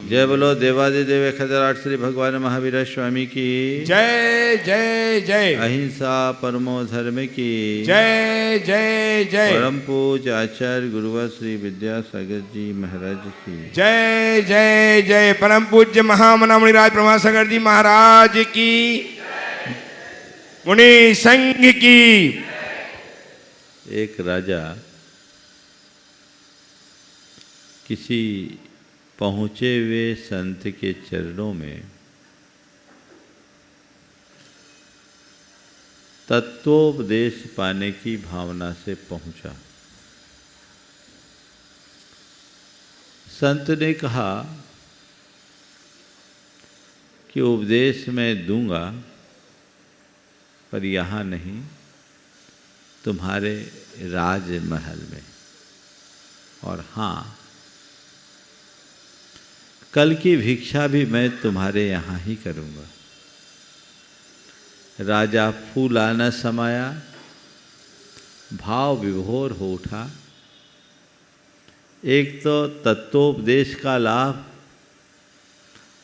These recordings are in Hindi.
जय बोलो देवादिदेव खजराट श्री भगवान महावीर स्वामी की जय जय जय। अहिंसा परमो धर्म की जय जय जय। परम पूज्य आचार्य गुरुवर श्री विद्यासागर जी महाराज की जय जय जय। परम पूज्य महामना मुनिराज प्रभासागर जी महाराज की, मुनि संघ की। एक राजा किसी पहुँचे हुए संत के चरणों में तत्वोपदेश पाने की भावना से पहुँचा। संत ने कहा कि उपदेश मैं दूंगा पर यहाँ नहीं, तुम्हारे राजमहल में। और हाँ, कल की भिक्षा भी मैं तुम्हारे यहाँ ही करूँगा। राजा फूला न समाया, भाव विभोर हो उठा। एक तो तत्वोपदेश का लाभ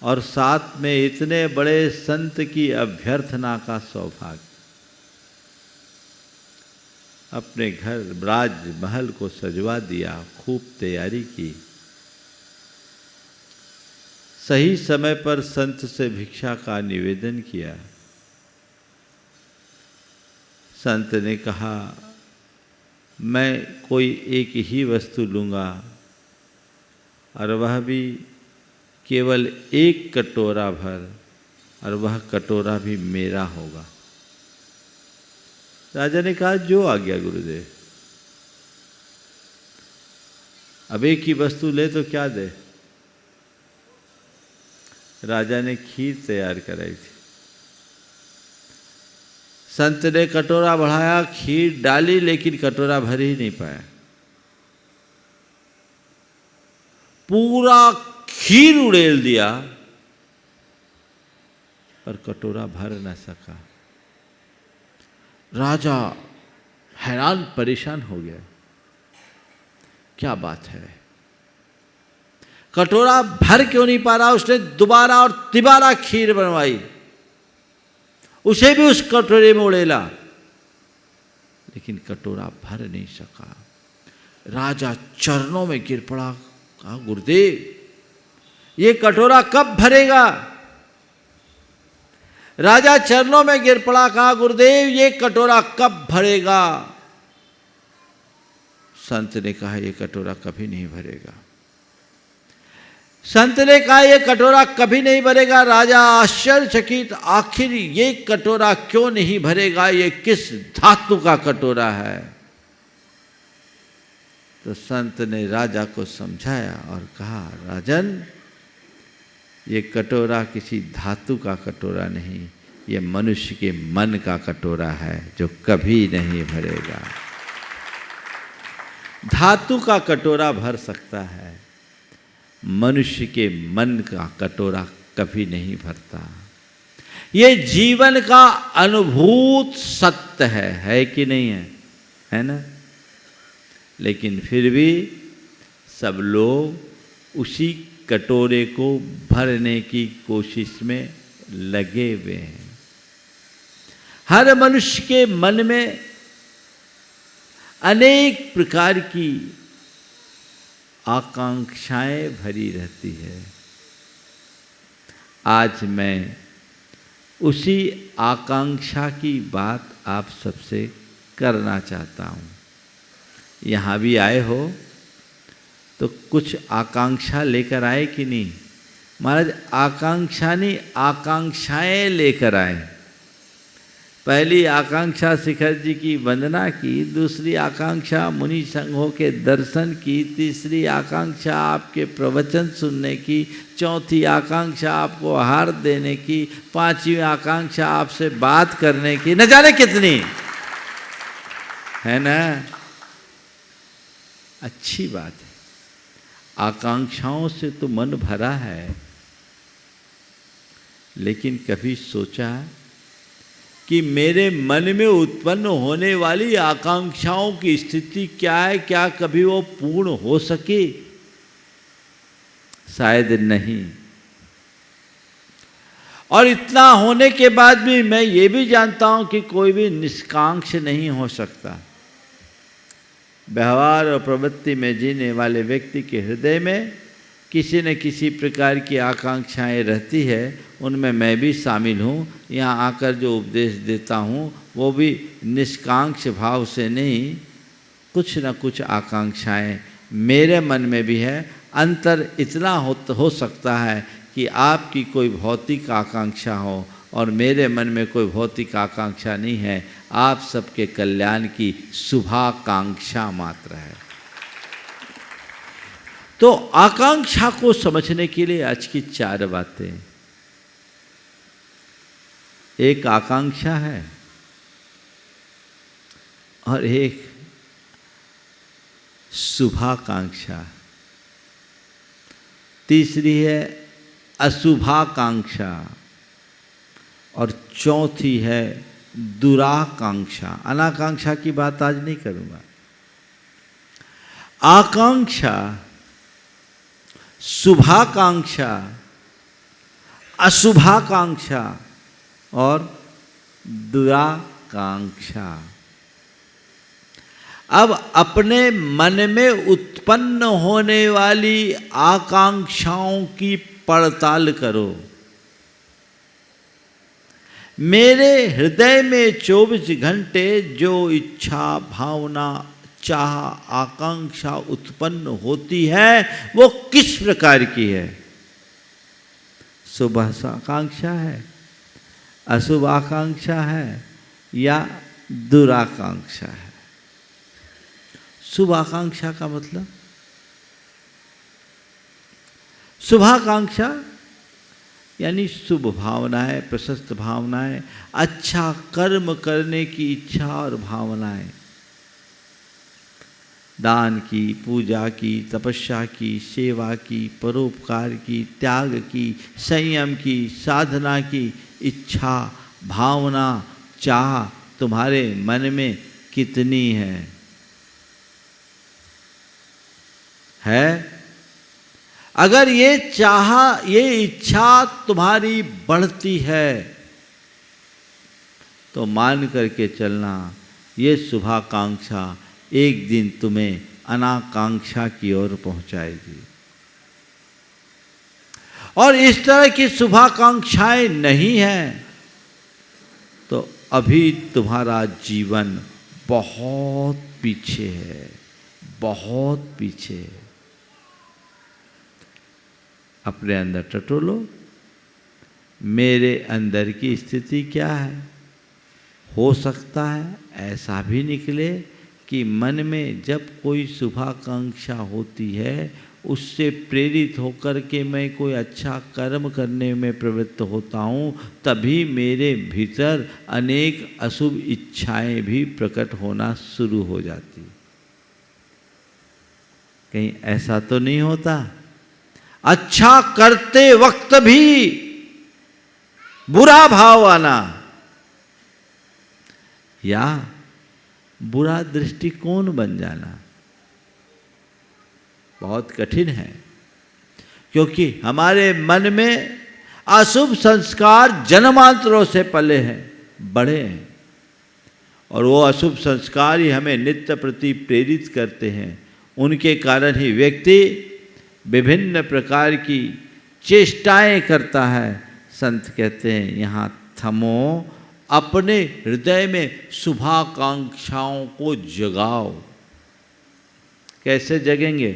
और साथ में इतने बड़े संत की अभ्यर्थना का सौभाग्य। अपने घर राजमहल को सजवा दिया, खूब तैयारी की। सही समय पर संत से भिक्षा का निवेदन किया। संत ने कहा, मैं कोई एक ही वस्तु लूँगा और वह भी केवल एक कटोरा भर, और वह कटोरा भी मेरा होगा। राजा ने कहा, जो आ गया गुरुदेव। अब एक ही वस्तु ले तो क्या दे। राजा ने खीर तैयार कराई थी। संत ने कटोरा बढ़ाया, खीर डाली, लेकिन कटोरा भर ही नहीं पाया। पूरा खीर उड़ेल दिया पर कटोरा भर न सका। राजा हैरान परेशान हो गया, क्या बात है, कटोरा भर क्यों नहीं पा रहा। उसने दोबारा और तिबारा खीर बनवाई, उसे भी उस कटोरे में उड़ेला, लेकिन कटोरा भर नहीं सका। राजा चरणों में गिर पड़ा, कहा, गुरुदेव ये कटोरा कब भरेगा। राजा चरणों में गिर पड़ा, कहा, गुरुदेव ये कटोरा कब भरेगा। संत ने कहा, ये कटोरा कभी नहीं भरेगा। संत ने कहा, ये कटोरा कभी नहीं भरेगा। राजा आश्चर्यचकित, आखिर ये कटोरा क्यों नहीं भरेगा, ये किस धातु का कटोरा है। तो संत ने राजा को समझाया और कहा, राजन ये कटोरा किसी धातु का कटोरा नहीं, ये मनुष्य के मन का कटोरा है जो कभी नहीं भरेगा। धातु का कटोरा भर सकता है, मनुष्य के मन का कटोरा कभी नहीं भरता। ये जीवन का अनुभूत सत्य है कि नहीं है, है ना। लेकिन फिर भी सब लोग उसी कटोरे को भरने की कोशिश में लगे हुए हैं। हर मनुष्य के मन में अनेक प्रकार की आकांक्षाएं भरी रहती है। आज मैं उसी आकांक्षा की बात आप सबसे करना चाहता हूँ। यहाँ भी आए हो तो कुछ आकांक्षा लेकर आए कि नहीं। महाराज आकांक्षा नहीं, आकांक्षाएं लेकर आए। पहली आकांक्षा शिखर जी की वंदना की, दूसरी आकांक्षा मुनि संघों के दर्शन की, तीसरी आकांक्षा आपके प्रवचन सुनने की, चौथी आकांक्षा आपको आहार देने की, पांचवी आकांक्षा आपसे बात करने की, न जाने कितनी है ना। अच्छी बात है, आकांक्षाओं से तो मन भरा है, लेकिन कभी सोचा कि मेरे मन में उत्पन्न होने वाली आकांक्षाओं की स्थिति क्या है, क्या कभी वो पूर्ण हो सके। शायद नहीं। और इतना होने के बाद भी मैं ये भी जानता हूं कि कोई भी निष्कांक्ष नहीं हो सकता। व्यवहार और प्रवृत्ति में जीने वाले व्यक्ति के हृदय में किसी न किसी प्रकार की आकांक्षाएं रहती है, उनमें मैं भी शामिल हूँ। यहाँ आकर जो उपदेश देता हूँ वो भी निष्कांक्ष भाव से नहीं, कुछ न कुछ आकांक्षाएं मेरे मन में भी है। अंतर इतना हो सकता है कि आपकी कोई भौतिक आकांक्षा हो और मेरे मन में कोई भौतिक आकांक्षा नहीं है, आप सबके कल्याण की शुभाकांक्षा मात्र है। तो आकांक्षा को समझने के लिए आज की 4 बातें। एक आकांक्षा है और एक शुभाकांक्षा, तीसरी है अशुभाकांक्षा और चौथी है दुराकांक्षा। अनाकांक्षा की बात आज नहीं करूंगा। आकांक्षा, शुभाकांक्षा, अशुभाकांक्षा और दुराकांक्षा। अब अपने मन में उत्पन्न होने वाली आकांक्षाओं की पड़ताल करो। मेरे हृदय में 24 घंटे जो इच्छा, भावना, चाह, आकांक्षा उत्पन्न होती है वो किस प्रकार की है? शुभ आकांक्षा है, अशुभ आकांक्षा है या दुराकांक्षा है? शुभ आकांक्षा का मतलब, शुभाकांक्षा यानी शुभ भावनाएं, प्रशस्त भावनाएं, अच्छा कर्म करने की इच्छा और भावनाएं, दान की, पूजा की, तपस्या की, सेवा की, परोपकार की, त्याग की, संयम की, साधना की इच्छा, भावना, चाह तुम्हारे मन में कितनी है? अगर ये चाह, ये इच्छा तुम्हारी बढ़ती है तो मान करके चलना, ये शुभाकांक्षा एक दिन तुम्हें अनाकांक्षा की ओर पहुंचाएगी। और इस तरह की शुभाकांक्षाएं नहीं हैं तो अभी तुम्हारा जीवन बहुत पीछे है, बहुत पीछे है। अपने अंदर टटोलो, मेरे अंदर की स्थिति क्या है? हो सकता है ऐसा भी निकले कि मन में जब कोई शुभाकांक्षा होती है उससे प्रेरित होकर के मैं कोई अच्छा कर्म करने में प्रवृत्त होता हूँ, तभी मेरे भीतर अनेक अशुभ इच्छाएं भी प्रकट होना शुरू हो जाती। कहीं ऐसा तो नहीं होता? अच्छा करते वक्त भी बुरा भाव आना या बुरा दृष्टिकोण बन जाना बहुत कठिन है, क्योंकि हमारे मन में अशुभ संस्कार जन्मांतरों से पले हैं, बड़े हैं, और वो अशुभ संस्कार ही हमें नित्य प्रति प्रेरित करते हैं। उनके कारण ही व्यक्ति विभिन्न प्रकार की चेष्टाएं करता है। संत कहते हैं यहाँ थमो, अपने हृदय में शुभाकांक्षाओं को जगाओ। कैसे जगेंगे?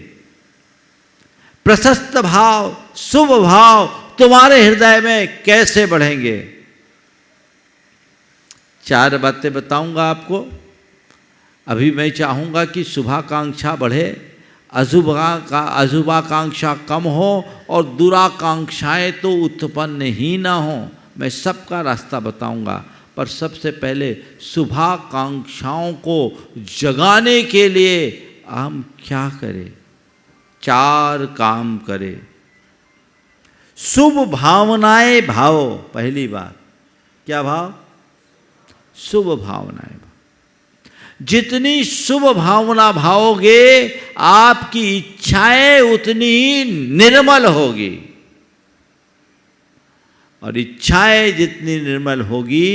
प्रशस्त भाव, शुभ भाव तुम्हारे हृदय में कैसे बढ़ेंगे? 4 बातें बताऊंगा आपको। अभी मैं चाहूँगा कि शुभाकांक्षा बढ़े, अशुभाकांक्षा कम हो और दुराकांक्षाएं तो उत्पन्न ही ना हो। मैं सबका रास्ता बताऊंगा, पर सबसे पहले शुभाकांक्षाओं को जगाने के लिए हम क्या करें? 4 काम करें। शुभ भावनाएं भावो। पहली बात क्या भाव? शुभ भावनाएं। जितनी शुभ भावना भाओगे आपकी इच्छाएं उतनी निर्मल होगी, और इच्छाएं जितनी निर्मल होगी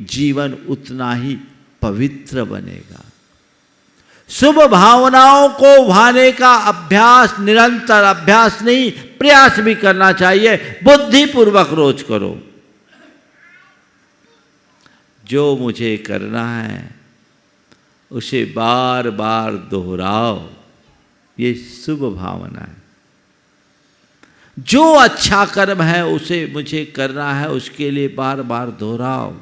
जीवन उतना ही पवित्र बनेगा। शुभ भावनाओं को उभारने का अभ्यास, निरंतर अभ्यास नहीं प्रयास भी करना चाहिए, बुद्धिपूर्वक रोज करो। जो मुझे करना है उसे बार बार दोहराओ, ये शुभ भावना है। जो अच्छा कर्म है उसे मुझे करना है, उसके लिए बार बार दोहराओ।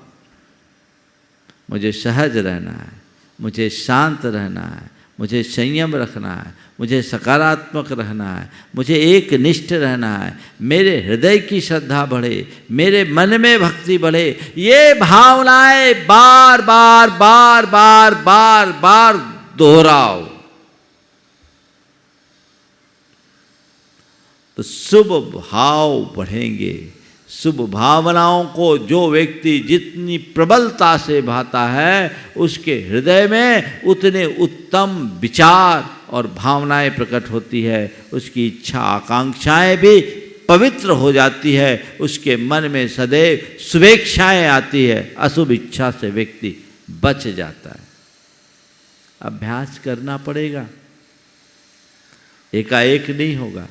मुझे सहज रहना है, मुझे शांत रहना है, मुझे संयम रखना है, मुझे सकारात्मक रहना है, मुझे एक निष्ठ रहना है, मेरे हृदय की श्रद्धा बढ़े, मेरे मन में भक्ति बढ़े। ये भावनाएं बार बार बार बार बार बार दोहराओ तो शुभ भाव बढ़ेंगे। शुभ भावनाओं को जो व्यक्ति जितनी प्रबलता से भाता है उसके हृदय में उतने उत्तम विचार और भावनाएं प्रकट होती है, उसकी इच्छा आकांक्षाएं भी पवित्र हो जाती है, उसके मन में सदैव शुभेच्छाएं आती है, अशुभ इच्छा से व्यक्ति बच जाता है। अभ्यास करना पड़ेगा, एकाएक नहीं होगा।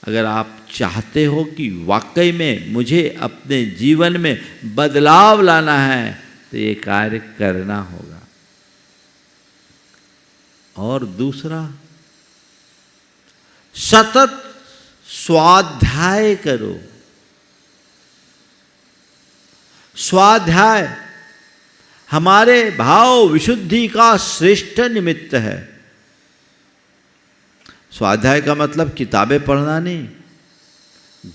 अगर आप चाहते हो कि वाकई में मुझे अपने जीवन में बदलाव लाना है तो ये कार्य करना होगा। और दूसरा, सतत स्वाध्याय करो। स्वाध्याय हमारे भाव विशुद्धि का श्रेष्ठ निमित्त है। स्वाध्याय का मतलब किताबें पढ़ना नहीं,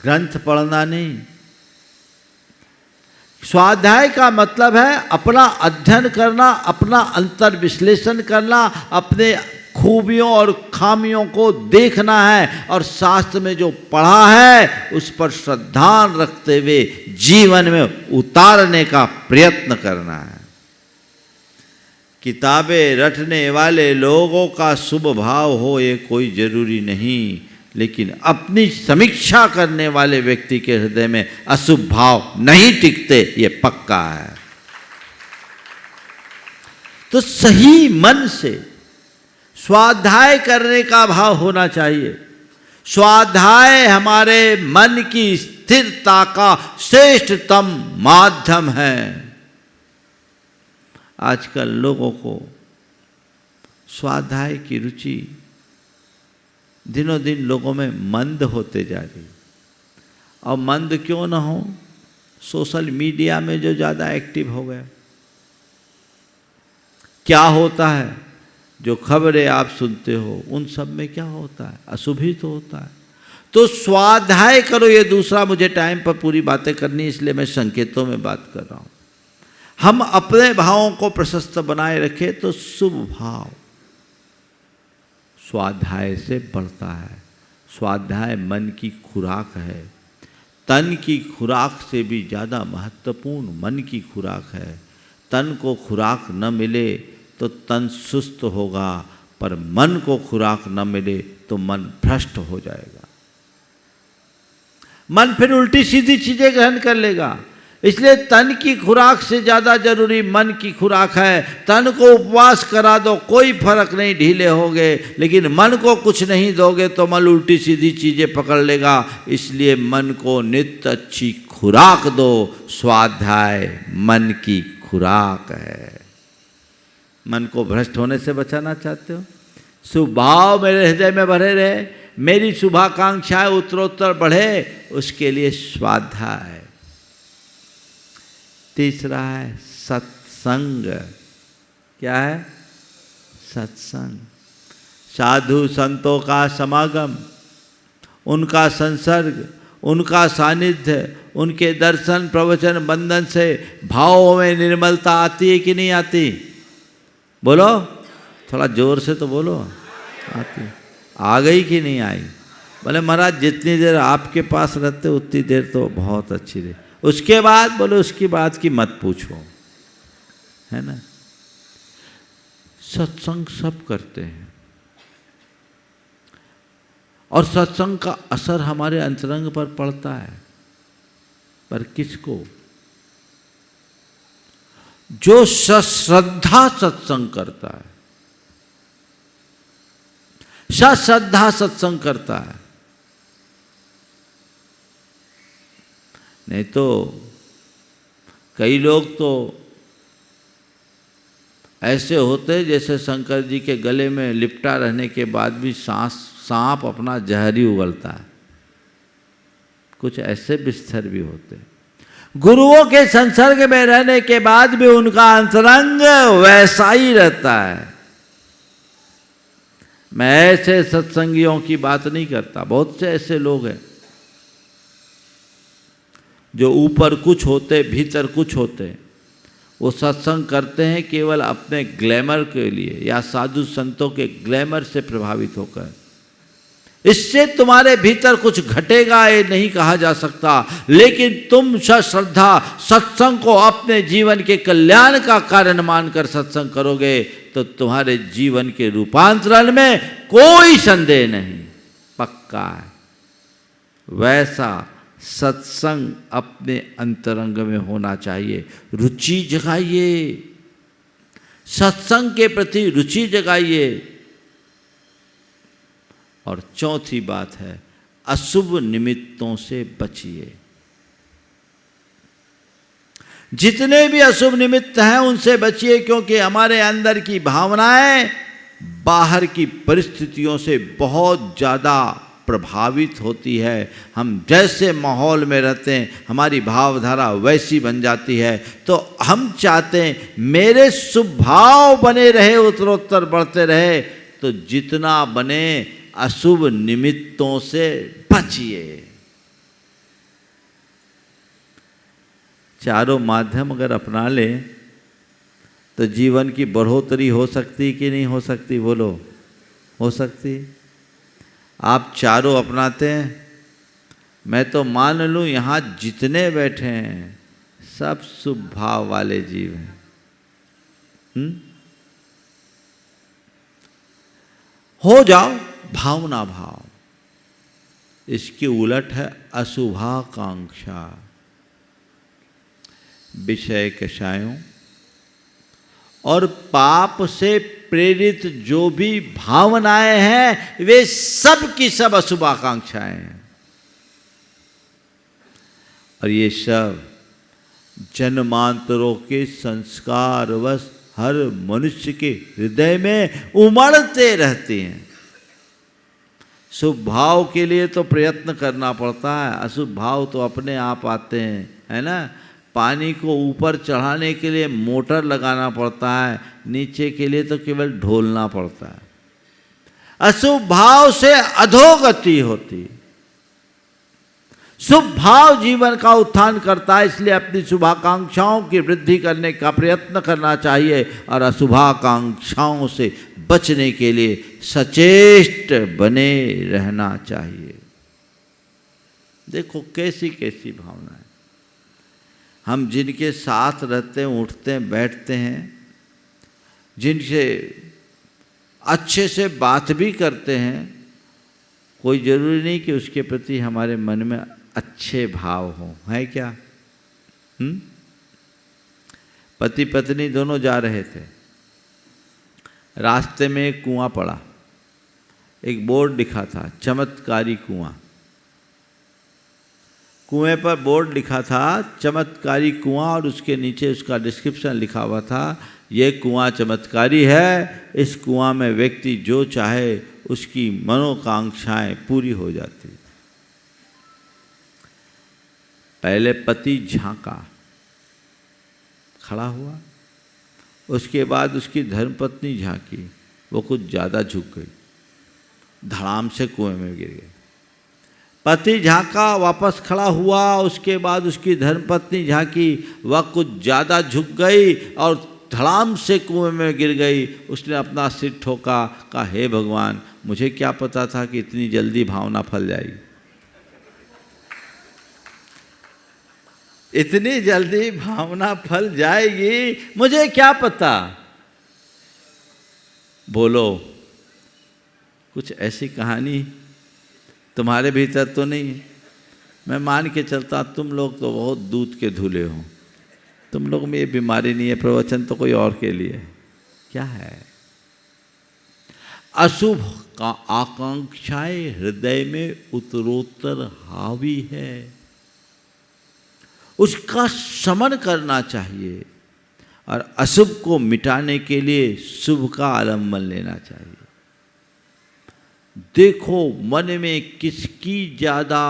ग्रंथ पढ़ना नहीं। स्वाध्याय का मतलब है अपना अध्ययन करना, अपना अंतर विश्लेषण करना, अपने खूबियों और खामियों को देखना है और शास्त्र में जो पढ़ा है उस पर श्रद्धा रखते हुए जीवन में उतारने का प्रयत्न करना है। किताबें रटने वाले लोगों का शुभ भाव हो ये कोई जरूरी नहीं, लेकिन अपनी समीक्षा करने वाले व्यक्ति के हृदय में अशुभ भाव नहीं टिकते, ये पक्का है। तो सही मन से स्वाध्याय करने का भाव होना चाहिए। स्वाध्याय हमारे मन की स्थिरता का श्रेष्ठतम माध्यम है। आजकल लोगों को स्वाध्याय की रुचि दिनों दिन लोगों में मंद होते जा रही। और मंद क्यों ना हो, सोशल मीडिया में जो ज़्यादा एक्टिव हो गए। क्या होता है, जो खबरें आप सुनते हो उन सब में क्या होता है, अशुभ ही तो होता है। तो स्वाध्याय करो। ये दूसरा, मुझे टाइम पर पूरी बातें करनी इसलिए मैं संकेतों में बात कर रहा हूँ। हम अपने भावों को प्रशस्त बनाए रखें तो शुभ भाव स्वाध्याय से बढ़ता है। स्वाध्याय मन की खुराक है। तन की खुराक से भी ज़्यादा महत्वपूर्ण मन की खुराक है। तन को खुराक न मिले तो तन सुस्त होगा, पर मन को खुराक न मिले तो मन भ्रष्ट हो जाएगा। मन फिर उल्टी सीधी चीज़ें ग्रहण कर लेगा। इसलिए तन की खुराक से ज़्यादा जरूरी मन की खुराक है। तन को उपवास करा दो, कोई फर्क नहीं, ढीले होगे, लेकिन मन को कुछ नहीं दोगे तो मन उल्टी सीधी चीज़ें पकड़ लेगा। इसलिए मन को नित्य अच्छी खुराक दो। स्वाध्याय मन की खुराक है। मन को भ्रष्ट होने से बचाना चाहते हो, शुभ भाव मेरे हृदय में भरे रहे, मेरी शुभाकांक्षाएं उत्तरोत्तर बढ़े, उसके लिए स्वाध्याय। तीसरा है सत्संग। क्या है? सत्संग। साधु संतों का समागम, उनका संसर्ग, उनका सानिध्य, उनके दर्शन प्रवचन बंधन से भावों में निर्मलता आती है कि नहीं आती? बोलो, थोड़ा जोर से तो बोलो। आती। आ गई कि नहीं आई? बोले महाराज जितनी देर आपके पास रहते उतनी देर तो बहुत अच्छी रही, उसके बाद बोलो उसकी बात की मत पूछो, है ना। सत्संग सब करते हैं और सत्संग का असर हमारे अंतरंग पर पड़ता है, पर किसको? जो सश्रद्धा सत्संग करता है, सश्रद्धा सत्संग करता है। नहीं तो कई लोग तो ऐसे होते जैसे शंकर जी के गले में लिपटा रहने के बाद भी सांप अपना जहर ही उगलता है। कुछ ऐसे बिस्तर भी होते। गुरुओं के संसर्ग में रहने के बाद भी उनका अंतरंग वैसा ही रहता है। मैं ऐसे सत्संगियों की बात नहीं करता, बहुत से ऐसे लोग हैं जो ऊपर कुछ होते भीतर कुछ होते। वो सत्संग करते हैं केवल अपने ग्लैमर के लिए या साधु संतों के ग्लैमर से प्रभावित होकर। इससे तुम्हारे भीतर कुछ घटेगा ये नहीं कहा जा सकता, लेकिन तुम सश्रद्धा सत्संग को अपने जीवन के कल्याण का कारण मानकर सत्संग करोगे तो तुम्हारे जीवन के रूपांतरण में कोई संदेह नहीं, पक्का है। वैसा सत्संग अपने अंतरंग में होना चाहिए। रुचि जगाइए, सत्संग के प्रति रुचि जगाइए। और चौथी बात है, अशुभ निमित्तों से बचिए। जितने भी अशुभ निमित्त हैं उनसे बचिए, क्योंकि हमारे अंदर की भावनाएं बाहर की परिस्थितियों से बहुत ज़्यादा प्रभावित होती है। हम जैसे माहौल में रहते हैं हमारी भावधारा वैसी बन जाती है। तो हम चाहते हैं मेरे शुभ भाव बने रहे, उत्तरोत्तर बढ़ते रहे, तो जितना बने अशुभ निमित्तों से बचिए। चारों माध्यम अगर अपना ले तो जीवन की बढ़ोतरी हो सकती कि नहीं हो सकती? बोलो, हो सकती। आप चारों अपनाते हैं, मैं तो मान लूँ यहाँ जितने बैठे हैं सब शुभ भाव वाले जीव हैं। हो जाओ भावना भाव। इसके उलट है अशुभाकांक्षा, विषय कषायों और पाप से प्रेरित जो भी भावनाएं हैं वे सब की सब अशुभाकांक्षाएं हैं। और ये सब जन्मांतरों के संस्कारवश हर मनुष्य के हृदय में उमड़ते रहते हैं। शुभ भाव के लिए तो प्रयत्न करना पड़ता है, अशुभ भाव तो अपने आप आते हैं, है ना। पानी को ऊपर चढ़ाने के लिए मोटर लगाना पड़ता है, नीचे के लिए तो केवल ढोलना पड़ता है। अशुभ भाव से अधोगति होती, शुभ भाव जीवन का उत्थान करता है। इसलिए अपनी शुभाकांक्षाओं की वृद्धि करने का प्रयत्न करना चाहिए और अशुभाकांक्षाओं से बचने के लिए सचेष्ट बने रहना चाहिए। देखो कैसी कैसी भावना है। हम जिनके साथ रहते हैं, उठते हैं, बैठते हैं, जिनसे अच्छे से बात भी करते हैं, कोई ज़रूरी नहीं कि उसके प्रति हमारे मन में अच्छे भाव हों, है क्या? पति पत्नी दोनों जा रहे थे, रास्ते में एक कुआं पड़ा, एक बोर्ड लिखा था चमत्कारी कुआं। कुएं पर बोर्ड लिखा था चमत्कारी कुआं और उसके नीचे उसका डिस्क्रिप्शन लिखा हुआ था, ये कुआं चमत्कारी है, इस कुआं में व्यक्ति जो चाहे उसकी मनोकांक्षाएं पूरी हो जाती। पहले पति झांका, खड़ा हुआ, उसके बाद उसकी धर्मपत्नी झांकी, वो कुछ ज़्यादा झुक गई, धड़ाम से कुएं में गिर गई। पति झांका, वापस खड़ा हुआ, उसके बाद उसकी धर्मपत्नी झांकी, वह कुछ ज़्यादा झुक गई और धड़ाम से कुएं में गिर गई। उसने अपना सिर ठोका, कहा हे भगवान, मुझे क्या पता था कि इतनी जल्दी भावना फल जाएगी, इतनी जल्दी भावना फल जाएगी, मुझे क्या पता। बोलो, कुछ ऐसी कहानी तुम्हारे भीतर तो नहीं है? मैं मान के चलता तुम लोग तो बहुत दूध के धुले हो, तुम लोग में ये बीमारी नहीं है, प्रवचन तो कोई और के लिए है। क्या है? अशुभ का आकांक्षाएं हृदय में उत्तरोत्तर हावी है, उसका शमन करना चाहिए और अशुभ को मिटाने के लिए शुभ का आलम्बन लेना चाहिए। देखो मन में किसकी ज़्यादा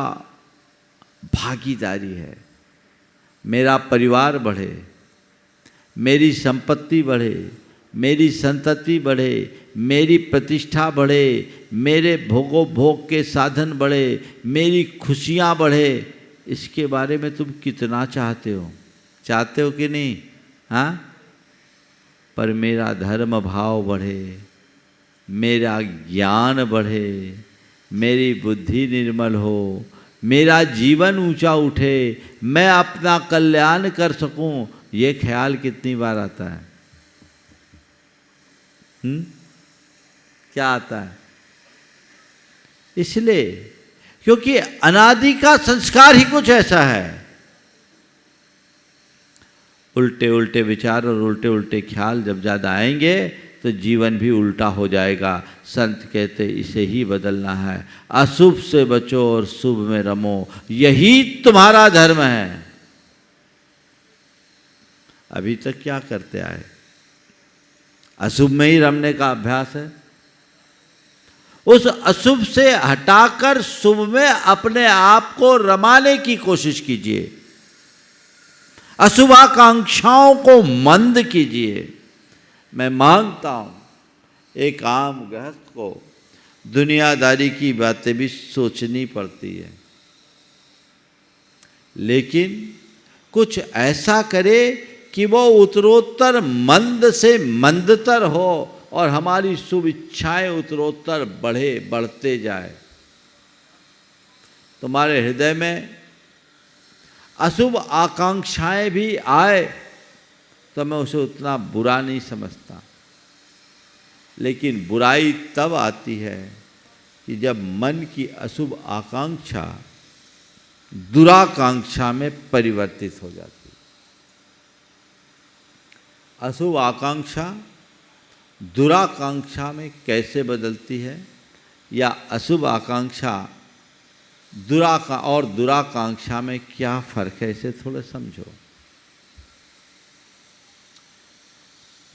भागीदारी है। मेरा परिवार बढ़े, मेरी संपत्ति बढ़े, मेरी संतति बढ़े, मेरी प्रतिष्ठा बढ़े, मेरे भोग के साधन बढ़े, मेरी खुशियाँ बढ़े, इसके बारे में तुम कितना चाहते हो? चाहते हो कि नहीं? हाँ, पर मेरा धर्म भाव बढ़े, मेरा ज्ञान बढ़े, मेरी बुद्धि निर्मल हो, मेरा जीवन ऊंचा उठे, मैं अपना कल्याण कर सकूं, ये ख्याल कितनी बार आता है? क्या आता है? इसलिए क्योंकि अनादि का संस्कार ही कुछ ऐसा है। उल्टे उल्टे विचार और उल्टे उल्टे ख्याल जब ज़्यादा आएंगे तो जीवन भी उल्टा हो जाएगा। संत कहते इसे ही बदलना है, अशुभ से बचो और शुभ में रमो, यही तुम्हारा धर्म है। अभी तक क्या करते आए? अशुभ में ही रमने का अभ्यास है। उस अशुभ से हटाकर शुभ में अपने आप को रमाने की कोशिश कीजिए, अशुभाकांक्षाओं को मंद कीजिए। मैं मानता हूं एक आम गृहस्थ को दुनियादारी की बातें भी सोचनी पड़ती है, लेकिन कुछ ऐसा करे कि वो उत्तरोत्तर मंद से मंदतर हो और हमारी शुभ इच्छाएं उत्तरोत्तर बढ़ते जाए। तुम्हारे हृदय में अशुभ आकांक्षाएं भी आए तो मैं उसे उतना बुरा नहीं समझता, लेकिन बुराई तब आती है कि जब मन की अशुभ आकांक्षा दुराकांक्षा में परिवर्तित हो जाती है। अशुभ आकांक्षा दुराकांक्षा में कैसे बदलती है, या अशुभ आकांक्षा दुराकांक्षा में क्या फर्क है, इसे थोड़ा समझो।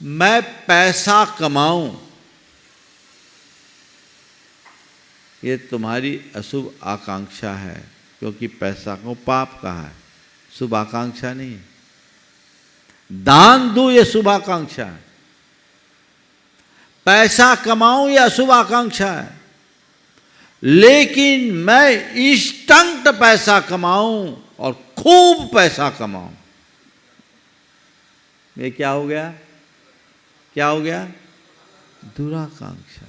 मैं पैसा कमाऊं, ये तुम्हारी अशुभ आकांक्षा है, क्योंकि पैसा को पाप कहा है, शुभ आकांक्षा नहीं है। दान दूं, ये शुभ आकांक्षा है। पैसा कमाऊं, ये अशुभ आकांक्षा है। लेकिन मैं इंस्टेंट पैसा कमाऊं और खूब पैसा कमाऊं, ये क्या हो गया? क्या हो गया? दुराकांक्षा।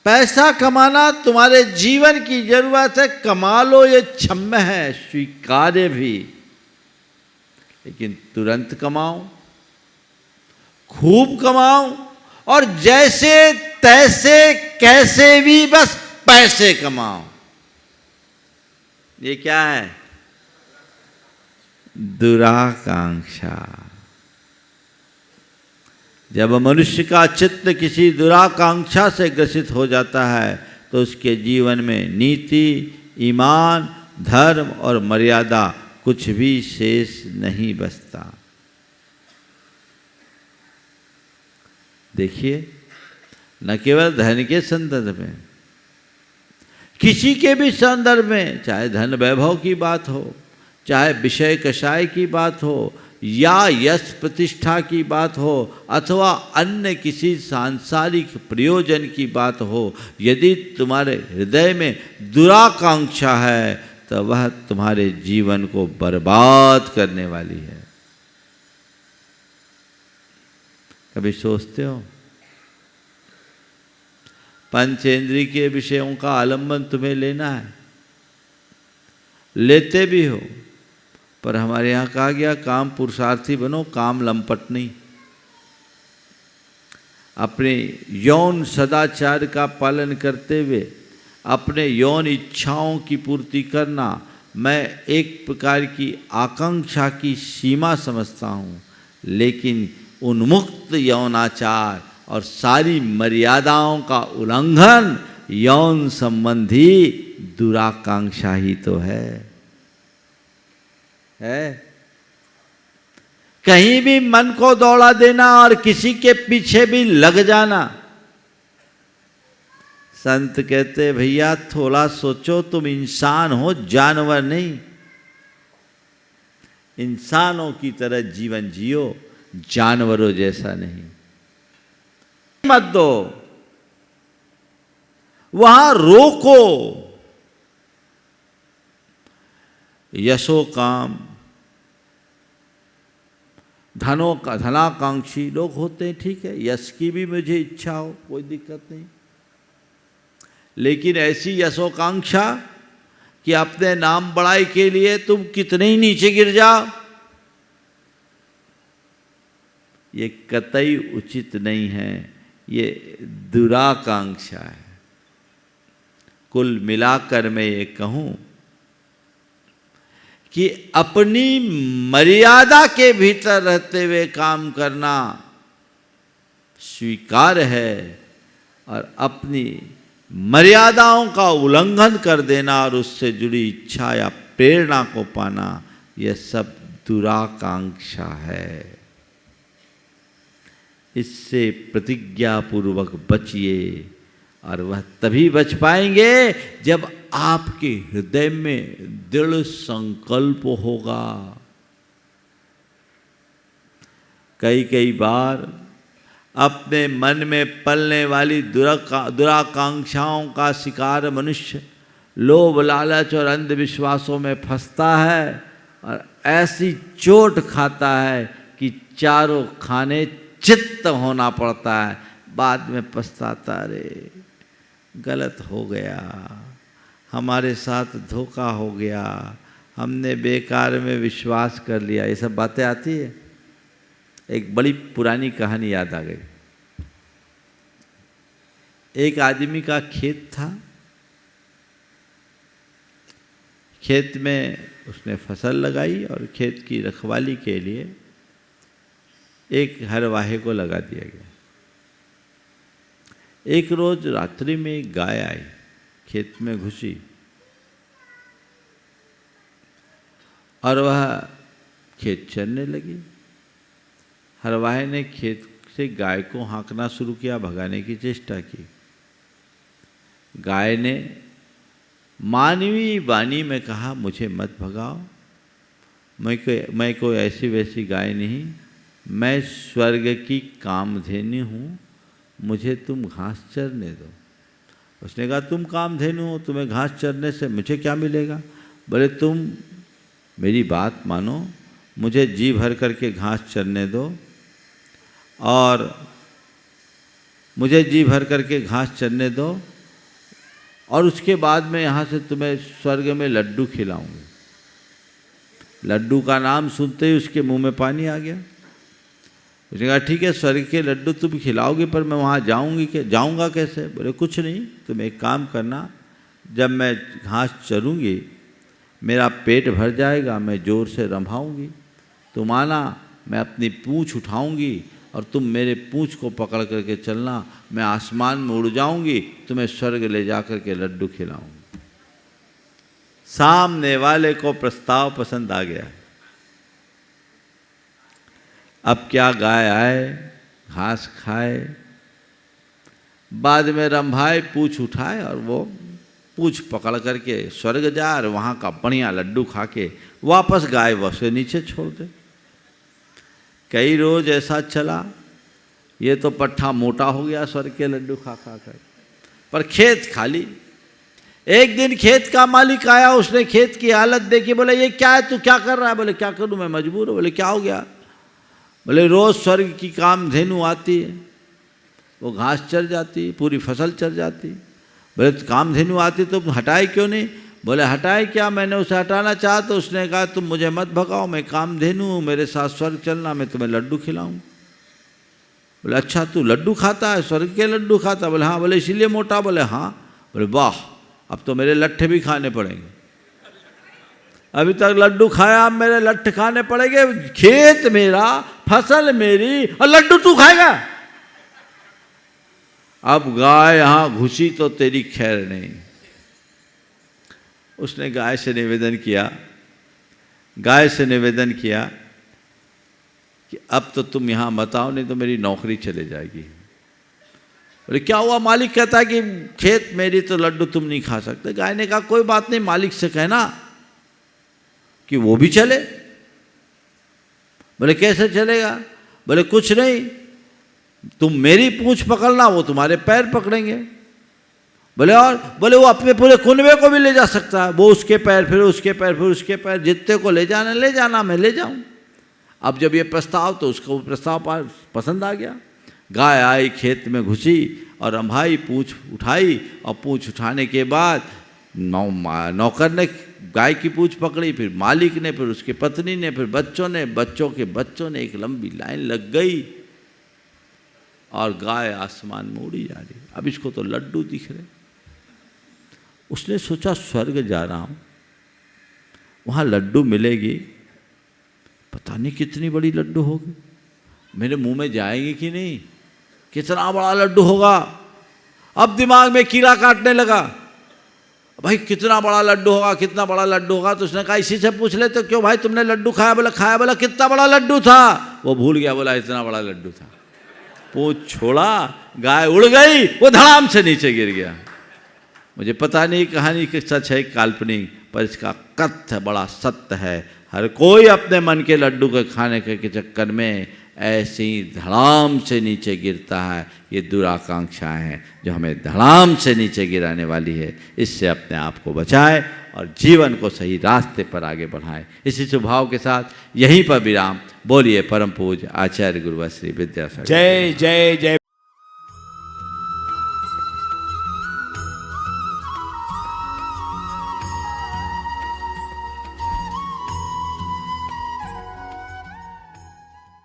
पैसा कमाना तुम्हारे जीवन की जरूरत है, कमा लो, ये क्षम्य है, स्वीकार्य भी, लेकिन तुरंत कमाओ, खूब कमाओ और जैसे तैसे कैसे भी बस पैसे कमाओ। ये क्या है? दुराकांक्षा। जब मनुष्य का चित्त किसी दुराकांक्षा से ग्रसित हो जाता है तो उसके जीवन में नीति, ईमान, धर्म और मर्यादा कुछ भी शेष नहीं बचता। देखिए, न केवल धन के संदर्भ में, किसी के भी संदर्भ में, चाहे धन वैभव की बात हो, चाहे विषय कषाय की बात हो, या यश प्रतिष्ठा की बात हो, अथवा अन्य किसी सांसारिक प्रयोजन की बात हो, यदि तुम्हारे हृदय में दुराकांक्षा है तो वह तुम्हारे जीवन को बर्बाद करने वाली है। कभी सोचते हो? पंचेंद्रिय के विषयों का आलंबन तुम्हें लेना है, लेते भी हो, पर हमारे यहाँ कहा गया काम पुरुषार्थी बनो, काम लंपट नहीं। अपने यौन सदाचार का पालन करते हुए अपने यौन इच्छाओं की पूर्ति करना मैं एक प्रकार की आकांक्षा की सीमा समझता हूँ, लेकिन उन्मुक्त यौनाचार और सारी मर्यादाओं का उल्लंघन यौन संबंधी दुराकांक्षा ही तो है। कहीं भी मन को दौड़ा देना और किसी के पीछे भी लग जाना। संत कहते भैया थोड़ा सोचो, तुम इंसान हो, जानवर नहीं। इंसानों की तरह जीवन जियो, जानवरों जैसा नहीं। मत दो, वहां रोको। यशो काम, धनाकांक्षी लोग होते हैं, ठीक है, यश की भी मुझे इच्छा हो, कोई दिक्कत नहीं, लेकिन ऐसी यशोकांक्षा कि अपने नाम बड़ाई के लिए तुम कितने ही नीचे गिर जाओ, ये कतई उचित नहीं है, ये दुराकांक्षा है। कुल मिलाकर मैं ये कहूं कि अपनी मर्यादा के भीतर रहते हुए काम करना स्वीकार है, और अपनी मर्यादाओं का उल्लंघन कर देना और उससे जुड़ी इच्छा या प्रेरणा को पाना, यह सब दुराकांक्षा है। इससे प्रतिज्ञापूर्वक बचिए, और वह तभी बच पाएंगे जब आपके हृदय में दृढ़ संकल्प होगा। कई बार अपने मन में पलने वाली दुराकांक्षाओं का शिकार मनुष्य लोभ, लालच और अंधविश्वासों में फंसता है, और ऐसी चोट खाता है कि चारों खाने चित्त होना पड़ता है। बाद में पछताता, रे गलत हो गया, हमारे साथ धोखा हो गया, हमने बेकार में विश्वास कर लिया, ये सब बातें आती है। एक बड़ी पुरानी कहानी याद आ गई। एक आदमी का खेत था, खेत में उसने फसल लगाई और खेत की रखवाली के लिए एक हरवाहे को लगा दिया गया। एक रोज रात्रि में एक गाय आई, खेत में घुसी, और वह खेत चरने लगी। हरवाहे ने खेत से गाय को हाँकना शुरू किया, भगाने की चेष्टा की। गाय ने मानवीय वाणी में कहा, मुझे मत भगाओ, मैं कोई ऐसी वैसी गाय नहीं, मैं स्वर्ग की कामधेनु हूँ, मुझे तुम घास चरने दो। उसने कहा, तुम कामधेनु हो, तुम्हें घास चरने से मुझे क्या मिलेगा? बोले, तुम मेरी बात मानो, मुझे जी भर करके घास चरने दो, और मुझे जी भर करके घास चरने दो, और उसके बाद मैं यहाँ से तुम्हें स्वर्ग में लड्डू खिलाऊंगी। लड्डू का नाम सुनते ही उसके मुंह में पानी आ गया। उसने कहा, ठीक है, स्वर्ग के लड्डू तुम खिलाओगे, पर मैं वहाँ जाऊँगा कैसे? बोले, कुछ नहीं, तुम एक काम करना, जब मैं घास चरूँगी मेरा पेट भर जाएगा, मैं ज़ोर से रंभाऊँगी, तुम आना, मैं अपनी पूँछ उठाऊँगी और तुम मेरे पूँछ को पकड़ करके चलना, मैं आसमान में उड़ जाऊँगी, तुम्हें स्वर्ग ले जा कर के लड्डू खिलाऊँगी। सामने वाले को प्रस्ताव पसंद आ गया। अब क्या, गाय आए, घास खाए, बाद में रंभाए, पूँछ उठाए, और वो पूँछ पकड़ करके स्वर्ग जा, और वहाँ का बढ़िया लड्डू खा के वापस गाय वैसे नीचे छोड़ दे। कई रोज ऐसा चला, ये तो पट्ठा मोटा हो गया स्वर्ग के लड्डू खा खा कर, पर खेत खाली। एक दिन खेत का मालिक आया, उसने खेत की हालत देखी, बोले, ये क्या है, तू क्या कर रहा है? बोले, क्या करूं, मैं मजबूर हूँ। बोले, क्या हो गया? बोले, रोज स्वर्ग की कामधेनु आती है, वो घास चर जाती है, पूरी फसल चर जाती। बोले, कामधेनु आती तो हटाए क्यों नहीं? बोले, हटाए क्या, मैंने उसे हटाना चाहा तो उसने कहा, तुम मुझे मत भगाओ, मैं कामधेनु हूँ, मेरे साथ स्वर्ग चलना, मैं तुम्हें लड्डू खिलाऊँ। बोले अच्छा तू लड्डू खाता है, स्वर्ग के लड्डू खाता? बोले हाँ। बोले इसीलिए मोटा? बोले हाँ। बोले वाह, अब तो मेरे लट्ठे भी खाने पड़ेंगे। अभी तक लड्डू खाया, अब मेरे लट्ठे खाने पड़ेंगे। खेत मेरा, फसल मेरी, और लड्डू तू खाएगा? अब गाय यहाँ घुसी तो तेरी खैर नहीं। उसने गाय से निवेदन किया, गाय से निवेदन किया कि अब तो तुम यहाँ मत आओ, नहीं तो मेरी नौकरी चले जाएगी। बोले क्या हुआ? मालिक कहता है कि खेत मेरी तो लड्डू तुम नहीं खा सकते। गाय ने कहा कोई बात नहीं, मालिक से कहना कि वो भी चले। बोले कैसे चलेगा? बोले कुछ नहीं, तुम मेरी पूंछ पकड़ना, वो तुम्हारे पैर पकड़ेंगे। बोले और? बोले वो अपने पूरे कुनबे को भी ले जा सकता है, वो उसके पैर फिर उसके पैर फिर उसके पैर, जितने को ले जाना मैं ले जाऊं। अब जब ये प्रस्ताव, तो उसको प्रस्ताव पसंद आ गया। गाय आई, खेत में घुसी और रंभाई, पूंछ उठाई, और पूंछ उठाने के बाद नौकर ने गाय की पूंछ पकड़ी, फिर मालिक ने, फिर उसकी पत्नी ने, फिर बच्चों ने, बच्चों के बच्चों ने, एक लंबी लाइन लग गई और गाय आसमान में उड़ी जा रही। अब इसको तो लड्डू दिख रहे। उसने सोचा स्वर्ग जा रहा हूँ, वहाँ लड्डू मिलेगी, पता नहीं कितनी बड़ी लड्डू होगी, मेरे मुंह में जाएंगी कि नहीं, कितना बड़ा लड्डू होगा। अब दिमाग में कीड़ा काटने लगा, भाई कितना बड़ा लड्डू होगा, कितना बड़ा लड्डू होगा। तो उसने कहा इसी से पूछ ले, तो क्यों भाई तुमने लड्डू खाया? बोला खाया। बोला कितना बड़ा लड्डू था? वो भूल गया, बोला इतना बड़ा लड्डू था। पूंछ छोड़ा, गाय उड़ गई, वो धड़ाम से नीचे गिर गया। मुझे पता नहीं कहानी कि सच है काल्पनिक, पर इसका कथ्य बड़ा सत्य है। हर कोई अपने मन के लड्डू के खाने के चक्कर में ऐसे ही धड़ाम से नीचे गिरता है। ये दुराकांक्षाएं हैं जो हमें धड़ाम से नीचे गिराने वाली है। इससे अपने आप को बचाए और जीवन को सही रास्ते पर आगे बढ़ाएं। इसी स्वभाव के साथ यहीं पर विराम। बोलिए परम पूज्य आचार्य गुरुवर श्री विद्यासागर। जय जय जय।